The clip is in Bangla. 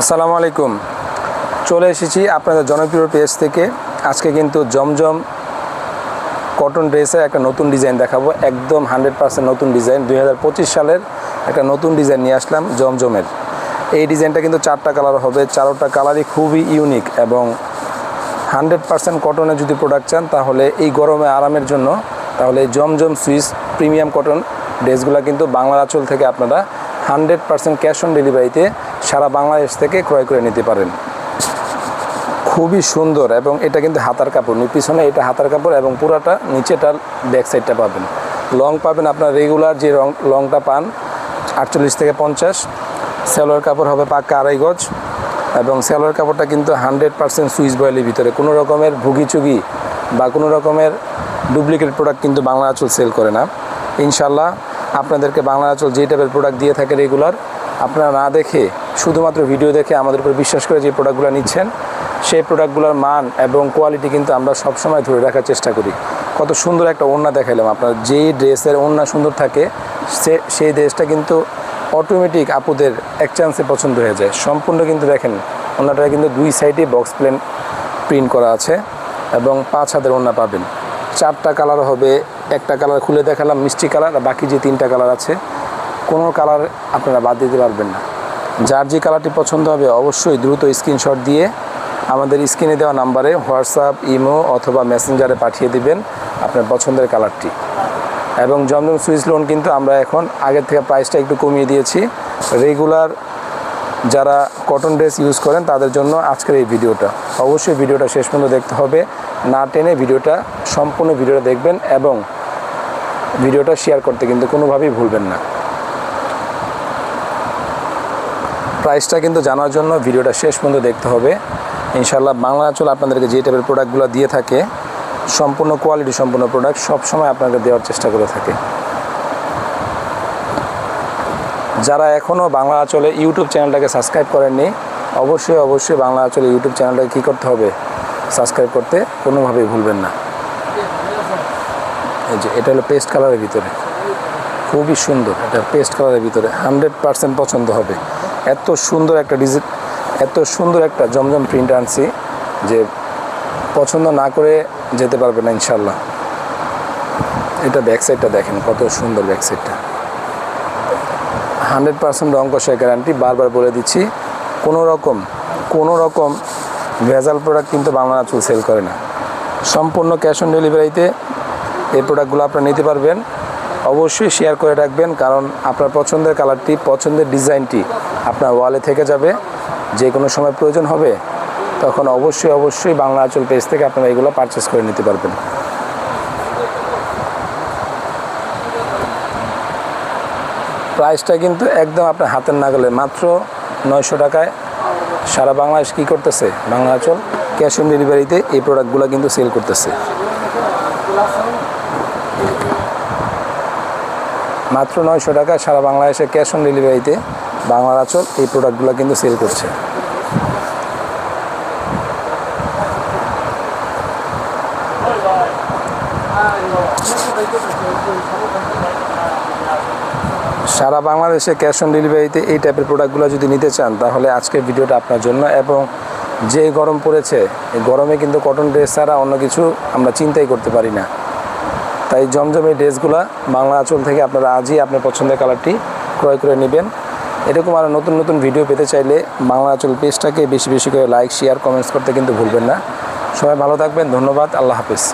আসসালামু আলাইকুম। চলে এসেছি আপনাদের জনপ্রিয় পেজ থেকে। আজকে কিন্তু জমজম কটন ড্রেসের একটা নতুন ডিজাইন দেখাবো, একদম 100% নতুন ডিজাইন। 2025 সালের একটা নতুন ডিজাইন নিয়ে আসলাম জমজমের। এই ডিজাইনটা কিন্তু 4টা কালার হবে, 4টা কালারই খুবই ইউনিক এবং 100% কটনের যদি প্রোডাক্ট চান তাহলে এই গরমে আরামের জন্য তাহলে এই জমজম সুইস প্রিমিয়াম কটন ড্রেসগুলো কিন্তু বাংলার আঁচল থেকে আপনারা 100% ক্যাশ অন ডেলিভারিতে সারা বাংলাদেশ থেকে ক্রয় করে নিতে পারেন। খুবই সুন্দর এবং এটা কিন্তু হাতার কাপড়, পিছনে এটা হাতার কাপড় এবং পুরাটা নিচেটার ব্যাক সাইডটা পাবেন। লং পাবেন আপনার রেগুলার যে লংটা পান 48 থেকে 50। সেলোয়ার কাপড় হবে পাক্কা 2.5 গজ এবং সেলোয়ার কাপড়টা কিন্তু 100% সুইস বয়েলের ভিতরে। কোনো রকমের ভুগিচুগি বা কোনো রকমের ডুপ্লিকেট প্রোডাক্ট কিন্তু বাংলা আঁচল সেল করে না। ইনশাল্লাহ আপনাদেরকে বাংলা আঁচল যে টাইপের প্রোডাক্ট দিয়ে থাকে রেগুলার, আপনারা না দেখে শুধুমাত্র ভিডিও দেখে আমাদের উপর বিশ্বাস করে যে প্রোডাক্টগুলো নিচ্ছেন সেই প্রোডাক্টগুলোর মান এবং কোয়ালিটি কিন্তু আমরা সবসময় ধরে রাখার চেষ্টা করি। কত সুন্দর একটা ওড়না দেখাইলাম, আপনার যেই ড্রেসের ওড়না সুন্দর থাকে সেই ড্রেসটা কিন্তু অটোমেটিক আপুদের এক চান্সে পছন্দ হয়ে যায়। সম্পূর্ণ কিন্তু দেখেন ওড়নাটা কিন্তু 2 সাইডে বক্স প্রিন্ট করা আছে এবং 5 হাতের ওড়না পাবেন। 4টা কালার হবে, একটা কালার খুলে দেখালাম মিষ্টি কালার, আর বাকি যে 3টা কালার আছে কোনো কালার আপনারা বাদ দিতে পারবেন না। যার যে কালারটি পছন্দ হবে অবশ্যই দ্রুত স্ক্রিনশট দিয়ে আমাদের স্ক্রিনে দেওয়া নাম্বারে হোয়াটসঅ্যাপ, ইমো অথবা মেসেঞ্জারে পাঠিয়ে দিবেন আপনার পছন্দের কালারটি। এবং জমজম সুইস লোন কিন্তু আমরা এখন আগের থেকে প্রাইসটা একটু কমিয়ে দিয়েছি। রেগুলার যারা কটন ড্রেস ইউজ করেন তাদের জন্য আজকের এই ভিডিওটা। অবশ্যই ভিডিওটা শেষ পর্যন্ত দেখতে হবে, না টেনে ভিডিওটা সম্পূর্ণ ভিডিওটা দেখবেন এবং ভিডিওটা শেয়ার করতে কিন্তু কোনোভাবেই ভুলবেন না। প্রাইসটা কিন্তু জানার জন্য ভিডিওটা শেষ পর্যন্ত দেখতে হবে। ইনশাল্লাহ বাংলা আঁচল আপনাদেরকে যে টাইপের প্রোডাক্টগুলো দিয়ে থাকে সম্পূর্ণ কোয়ালিটি সম্পূর্ণ প্রোডাক্ট সবসময় আপনাকে দেওয়ার চেষ্টা করে থাকে। যারা এখনও বাংলা আঁচলে ইউটিউব চ্যানেলটাকে সাবস্ক্রাইব করেননি অবশ্যই বাংলা আঁচলে ইউটিউব চ্যানেলটাকে কী করতে হবে, সাবস্ক্রাইব করতে কোনোভাবেই ভুলবেন না। এই যে এটা হলো পেস্ট কালারের ভিতরে, খুবই সুন্দর। এটা পেস্ট কালারের ভিতরে 100% পছন্দ হবে। এত সুন্দর একটা ডিজাইন, এত সুন্দর একটা জমজম প্রিন্ট আনছি যে পছন্দ না করে যেতে পারবে না ইনশাল্লাহ। এটা ব্যাক সাইডটা দেখেন কত সুন্দর, ব্যাক সাইডটা 100% রং কষার গ্যারান্টি। বারবার বলে দিচ্ছি কোনো রকম ভেজাল প্রোডাক্ট কিন্তু বাংলা আঁচল সেল করে না। সম্পূর্ণ ক্যাশ অন ডেলিভারিতে এই প্রোডাক্টগুলো আপনারা নিতে পারবেন। অবশ্যই শেয়ার করে রাখবেন, কারণ আপনার পছন্দের কালারটি, পছন্দের ডিজাইনটি আপনার ওয়ালে থেকে যাবে। যে কোনো সময় প্রয়োজন হবে তখন অবশ্যই বাংলা আঁচল পেজ থেকে আপনারা এগুলো পারচেস করে নিতে পারবেন। প্রাইসটা কিন্তু একদম আপনার হাতের নাগালে, মাত্র 900 টাকায় সারা বাংলাদেশ কী করতেছে বাংলা আঁচল ক্যাশ অন ডেলিভারিতে এই প্রোডাক্টগুলো কিন্তু সেল করতেছে। মাত্র 900 টাকায় সারা বাংলাদেশে ক্যাশ অন ডেলিভারিতে বাংলা আঁচল এই প্রোডাক্টগুলো কিন্তু সেল করছে। সারা বাংলাদেশে ক্যাশ অন ডেলিভারিতে এই টাইপের প্রোডাক্টগুলো যদি নিতে চান তাহলে আজকের ভিডিওটা আপনার জন্য। এবং যে গরম পড়েছে এই গরমে কিন্তু কটন ড্রেস ছাড়া অন্য কিছু আমরা চিন্তাই করতে পারি না। তাই জমজমের ড্রেসগুলো বাংলা আঁচল থেকে আপনারা আজই আপনার পছন্দের কালারটি ক্রয় করে নেবেন। এরকম আরও নতুন ভিডিও পেতে চাইলে বাংলা আঁচল পেজটাকে বেশি করে লাইক, শেয়ার, কমেন্টস করতে কিন্তু ভুলবেন না। সবাই ভালো থাকবেন, ধন্যবাদ, আল্লাহ হাফেজ।